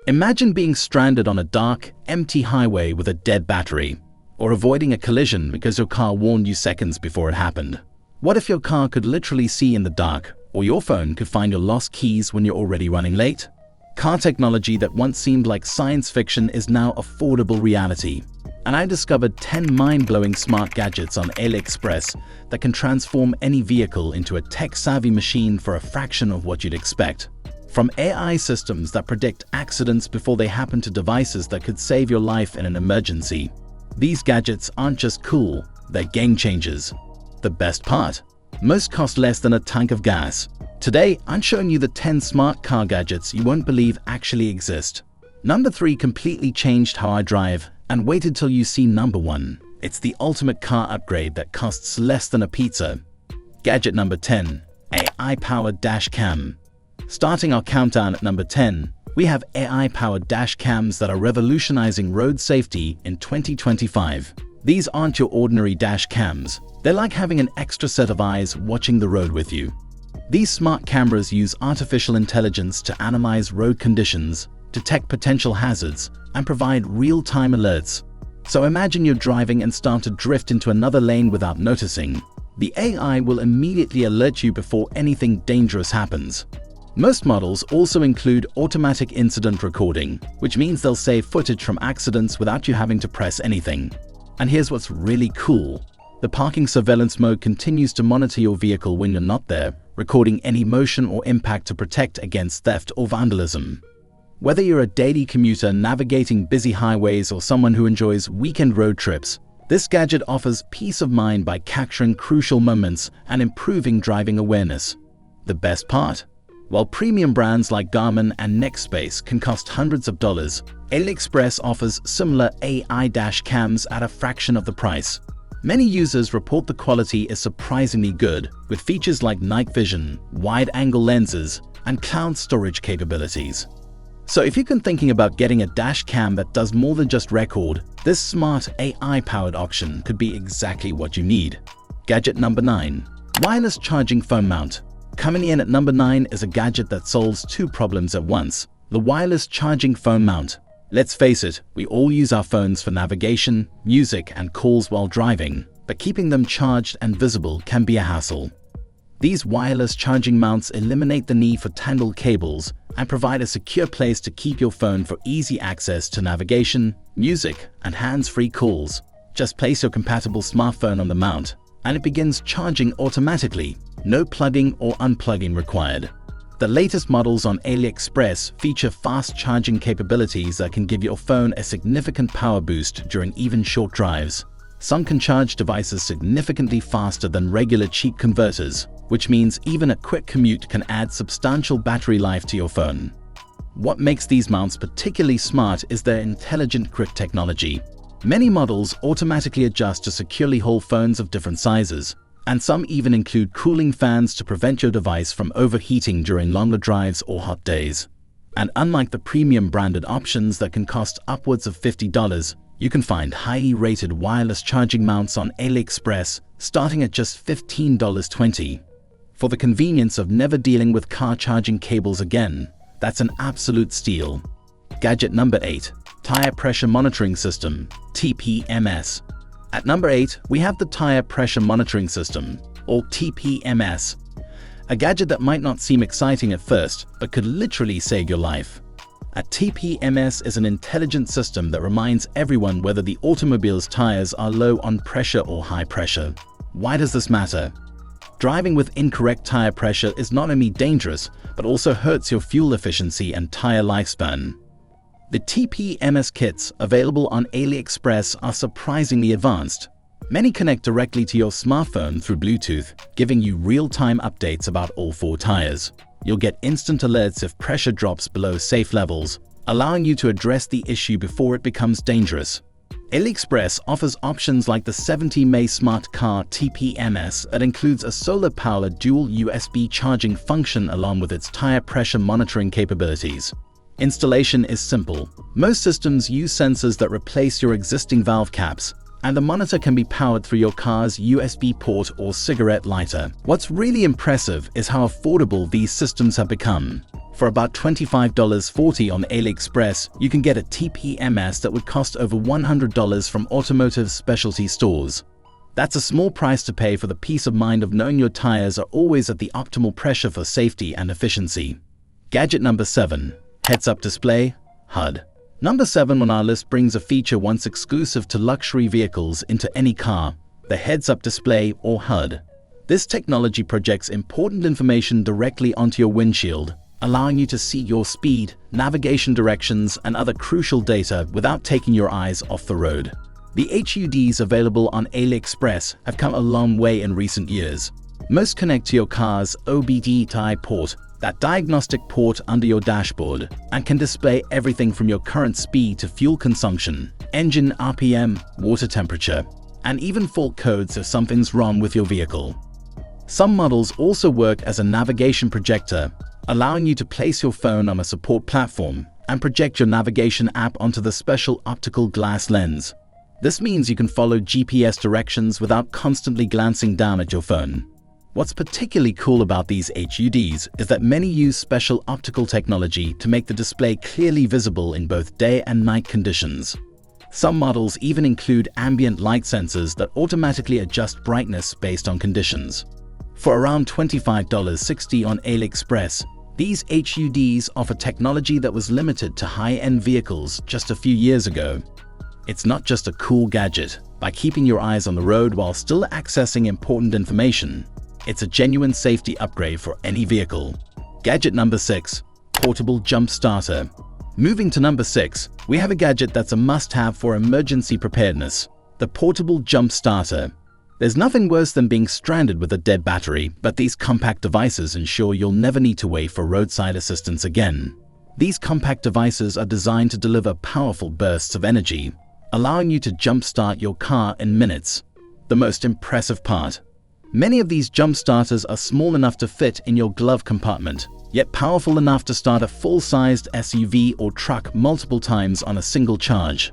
Imagine being stranded on a dark, empty highway with a dead battery, or avoiding a collision because your car warned you seconds before it happened. What if your car could literally see in the dark, or your phone could find your lost keys when you're already running late? Car technology that once seemed like science fiction is now affordable reality. And I discovered 10 mind-blowing smart gadgets on AliExpress that can transform any vehicle into a tech-savvy machine for a fraction of what you'd expect. From AI systems that predict accidents before they happen to devices that could save your life in an emergency. These gadgets aren't just cool, they're game changers. The best part? Most cost less than a tank of gas. Today, I'm showing you the 10 smart car gadgets you won't believe actually exist. Number 3 completely changed how I drive, and wait until you see number 1. It's the ultimate car upgrade that costs less than a pizza. Gadget number 10, AI-powered dash cam. Starting our countdown at number 10, we have AI-powered dash cams that are revolutionizing road safety in 2025. These aren't your ordinary dash cams. They're like having an extra set of eyes watching the road with you. These smart cameras use artificial intelligence to analyze road conditions, detect potential hazards, and provide real-time alerts. So imagine you're driving and start to drift into another lane without noticing. The AI will immediately alert you before anything dangerous happens. Most models also include automatic incident recording, which means they'll save footage from accidents without you having to press anything. And here's what's really cool. The parking surveillance mode continues to monitor your vehicle when you're not there, recording any motion or impact to protect against theft or vandalism. Whether you're a daily commuter navigating busy highways or someone who enjoys weekend road trips, this gadget offers peace of mind by capturing crucial moments and improving driving awareness. The best part? While premium brands like Garmin and Nextspace can cost hundreds of dollars, AliExpress offers similar AI dash cams at a fraction of the price. Many users report the quality is surprisingly good, with features like night vision, wide-angle lenses, and cloud storage capabilities. So if you've been thinking about getting a dash cam that does more than just record, this smart AI-powered option could be exactly what you need. Gadget number 9. Wireless charging phone mount. Coming in at number 9 is a gadget that solves two problems at once: the wireless charging phone mount. Let's face it, we all use our phones for navigation, music, and calls while driving, but keeping them charged and visible can be a hassle. These wireless charging mounts eliminate the need for tangled cables and provide a secure place to keep your phone for easy access to navigation, music, and hands-free calls. Just place your compatible smartphone on the mount, and it begins charging automatically. No plugging or unplugging required. The latest models on AliExpress feature fast charging capabilities that can give your phone a significant power boost during even short drives. Some can charge devices significantly faster than regular cheap converters, which means even a quick commute can add substantial battery life to your phone. What makes these mounts particularly smart is their intelligent grip technology. Many models automatically adjust to securely hold phones of different sizes, and some even include cooling fans to prevent your device from overheating during longer drives or hot days. And unlike the premium branded options that can cost upwards of $50, you can find highly rated wireless charging mounts on AliExpress starting at just $15.20. For the convenience of never dealing with car charging cables again, that's an absolute steal. Gadget number 8. Tire Pressure Monitoring System, TPMS. At number 8, we have the Tire Pressure Monitoring System, or TPMS, a gadget that might not seem exciting at first, but could literally save your life. A TPMS is an intelligent system that reminds everyone whether the automobile's tires are low on pressure or high pressure. Why does this matter? Driving with incorrect tire pressure is not only dangerous, but also hurts your fuel efficiency and tire lifespan. The TPMS kits available on AliExpress are surprisingly advanced. Many connect directly to your smartphone through Bluetooth, giving you real-time updates about all 4 tires. You'll get instant alerts if pressure drops below safe levels, allowing you to address the issue before it becomes dangerous. AliExpress offers options like the 70 May Smart Car TPMS that includes a solar-powered dual USB charging function along with its tire pressure monitoring capabilities. Installation is simple. Most systems use sensors that replace your existing valve caps, and the monitor can be powered through your car's USB port or cigarette lighter. What's really impressive is how affordable these systems have become. For about $25.40 on AliExpress, you can get a TPMS that would cost over $100 from automotive specialty stores. That's a small price to pay for the peace of mind of knowing your tires are always at the optimal pressure for safety and efficiency. Gadget number 7. Heads-up display, HUD. Number 7 on our list brings a feature once exclusive to luxury vehicles into any car, the heads-up display or HUD. This technology projects important information directly onto your windshield, allowing you to see your speed, navigation directions, and other crucial data without taking your eyes off the road. The HUDs available on AliExpress have come a long way in recent years. Most connect to your car's OBD-TI port, that diagnostic port under your dashboard, and can display everything from your current speed to fuel consumption, engine RPM, water temperature, and even fault codes if something's wrong with your vehicle. Some models also work as a navigation projector, allowing you to place your phone on a support platform and project your navigation app onto the special optical glass lens. This means you can follow GPS directions without constantly glancing down at your phone. What's particularly cool about these HUDs is that many use special optical technology to make the display clearly visible in both day and night conditions. Some models even include ambient light sensors that automatically adjust brightness based on conditions. For around $25.60 on AliExpress, these HUDs offer technology that was limited to high-end vehicles just a few years ago. It's not just a cool gadget. By keeping your eyes on the road while still accessing important information, it's a genuine safety upgrade for any vehicle. Gadget number 6. Portable jump starter. Moving to number 6, we have a gadget that's a must-have for emergency preparedness, the portable jump starter. There's nothing worse than being stranded with a dead battery, but these compact devices ensure you'll never need to wait for roadside assistance again. These compact devices are designed to deliver powerful bursts of energy, allowing you to jumpstart your car in minutes. The most impressive part: many of these jump starters are small enough to fit in your glove compartment, yet powerful enough to start a full-sized SUV or truck multiple times on a single charge.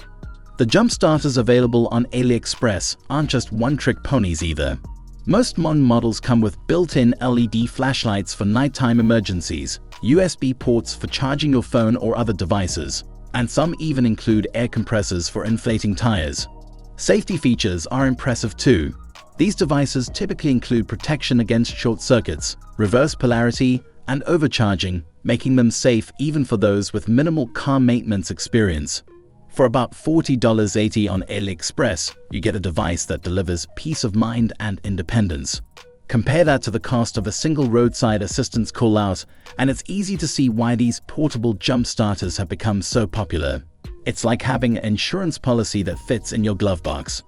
The jump starters available on AliExpress aren't just one-trick ponies either. Most modern models come with built-in LED flashlights for nighttime emergencies, USB ports for charging your phone or other devices, and some even include air compressors for inflating tires. Safety features are impressive too. These devices typically include protection against short circuits, reverse polarity, and overcharging, making them safe even for those with minimal car maintenance experience. For about $40.80 on AliExpress, you get a device that delivers peace of mind and independence. Compare that to the cost of a single roadside assistance call-out, and it's easy to see why these portable jump starters have become so popular. It's like having an insurance policy that fits in your glove box.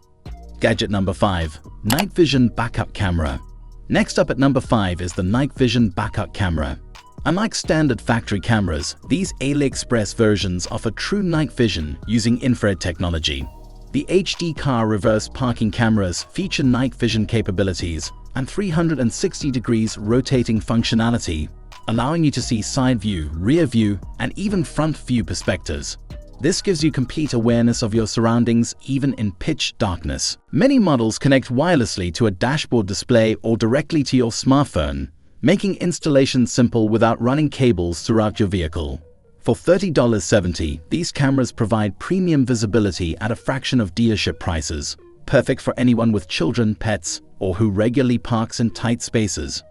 Gadget number 5. Night Vision Backup Camera. Next up at number 5 is the Night Vision Backup Camera. Unlike standard factory cameras, these AliExpress versions offer true night vision using infrared technology. The HD car reverse parking cameras feature night vision capabilities and 360 degrees rotating functionality, allowing you to see side view, rear view, and even front view perspectives. This gives you complete awareness of your surroundings even in pitch darkness. Many models connect wirelessly to a dashboard display or directly to your smartphone, making installation simple without running cables throughout your vehicle. For $30.70, these cameras provide premium visibility at a fraction of dealership prices, perfect for anyone with children, pets, or who regularly parks in tight spaces.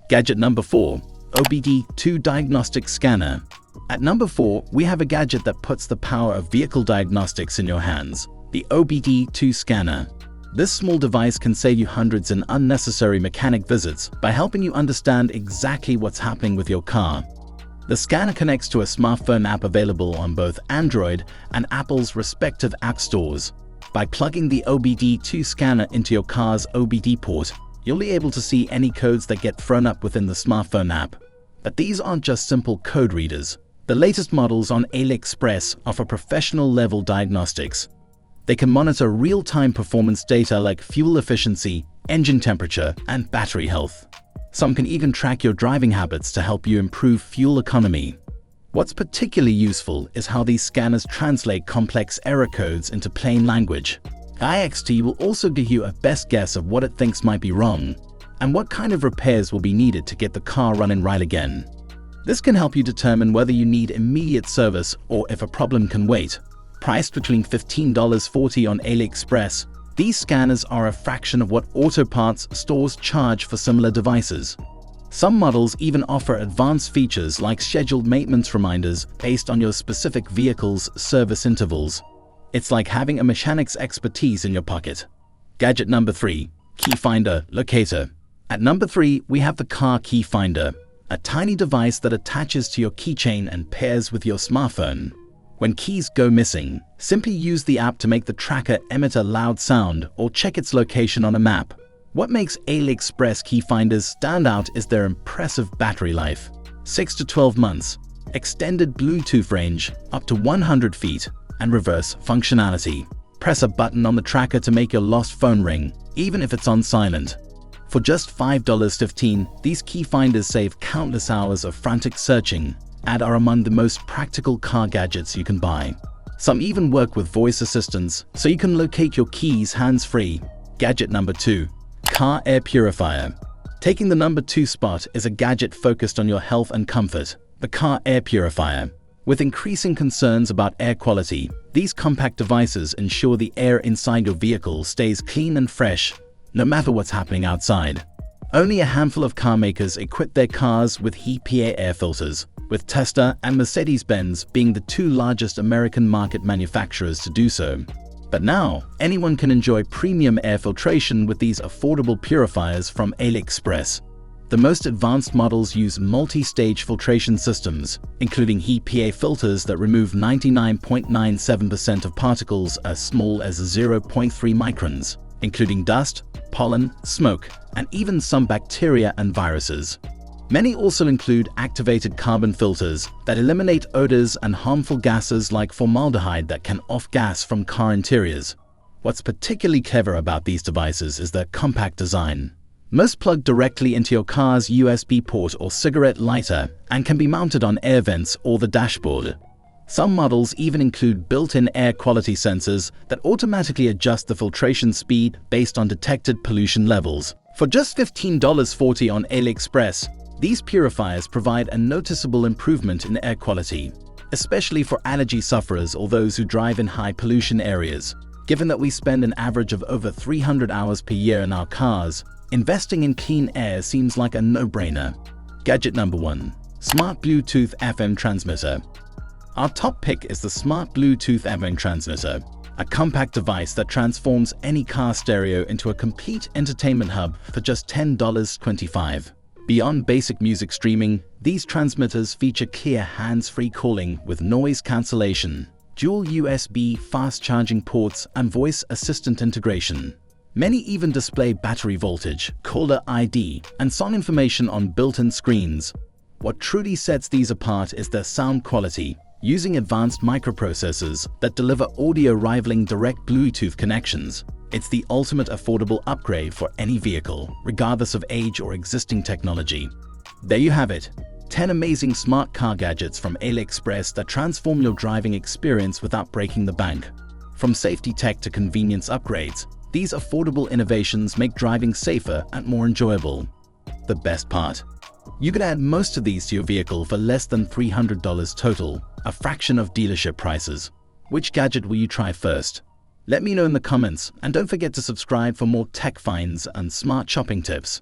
Gadget number 4. OBD2 Diagnostic Scanner. At number 4, we have a gadget that puts the power of vehicle diagnostics in your hands, the OBD2 Scanner. This small device can save you hundreds in unnecessary mechanic visits by helping you understand exactly what's happening with your car. The scanner connects to a smartphone app available on both Android and Apple's respective app stores. By plugging the OBD2 scanner into your car's OBD port, you'll be able to see any codes that get thrown up within the smartphone app. But these aren't just simple code readers. The latest models on AliExpress offer professional-level diagnostics. They can monitor real-time performance data like fuel efficiency, engine temperature, and battery health. Some can even track your driving habits to help you improve fuel economy. What's particularly useful is how these scanners translate complex error codes into plain language. IXT will also give you a best guess of what it thinks might be wrong and what kind of repairs will be needed to get the car running right again. This can help you determine whether you need immediate service or if a problem can wait. Priced between $15.40 on AliExpress, these scanners are a fraction of what auto parts stores charge for similar devices. Some models even offer advanced features like scheduled maintenance reminders based on your specific vehicle's service intervals. It's like having a mechanic's expertise in your pocket. Gadget number 3. Key Finder Locator. At number 3, we have the car key finder, a tiny device that attaches to your keychain and pairs with your smartphone. When keys go missing, simply use the app to make the tracker emit a loud sound or check its location on a map. What makes AliExpress key finders stand out is their impressive battery life. 6 to 12 months, extended Bluetooth range up to 100 feet, and reverse functionality. Press a button on the tracker to make your lost phone ring, even if it's on silent. For just $5.15, these key finders save countless hours of frantic searching and are among the most practical car gadgets you can buy. Some even work with voice assistants, so you can locate your keys hands-free. Gadget number 2. Car Air Purifier. Taking the number 2 spot is a gadget focused on your health and comfort, the Car Air Purifier. With increasing concerns about air quality, these compact devices ensure the air inside your vehicle stays clean and fresh, no matter what's happening outside. Only a handful of car makers equip their cars with EPA air filters, with Tesla and Mercedes-Benz being the 2 largest American market manufacturers to do so. But now, anyone can enjoy premium air filtration with these affordable purifiers from AliExpress. The most advanced models use multi-stage filtration systems, including EPA filters that remove 99.97% of particles as small as 0.3 microns, including dust, pollen, smoke, and even some bacteria and viruses. Many also include activated carbon filters that eliminate odors and harmful gases like formaldehyde that can off-gas from car interiors. What's particularly clever about these devices is their compact design. Most plug directly into your car's USB port or cigarette lighter and can be mounted on air vents or the dashboard. Some models even include built-in air quality sensors that automatically adjust the filtration speed based on detected pollution levels. For just $15.40 on AliExpress, these purifiers provide a noticeable improvement in air quality, especially for allergy sufferers or those who drive in high-pollution areas. Given that we spend an average of over 300 hours per year in our cars, investing in clean air seems like a no-brainer. Gadget number 1. Smart Bluetooth FM Transmitter. Our top pick is the Smart Bluetooth FM Transmitter, a compact device that transforms any car stereo into a complete entertainment hub for just $10.25. Beyond basic music streaming, these transmitters feature clear hands-free calling with noise cancellation, dual USB fast charging ports, and voice assistant integration. Many even display battery voltage, caller ID, and song information on built-in screens. What truly sets these apart is their sound quality, using advanced microprocessors that deliver audio rivaling direct Bluetooth connections. It's the ultimate affordable upgrade for any vehicle, regardless of age or existing technology. There you have it, 10 amazing smart car gadgets from AliExpress that transform your driving experience without breaking the bank. From safety tech to convenience upgrades, these affordable innovations make driving safer and more enjoyable. The best part? You could add most of these to your vehicle for less than $300 total, a fraction of dealership prices. Which gadget will you try first? Let me know in the comments, and don't forget to subscribe for more tech finds and smart shopping tips.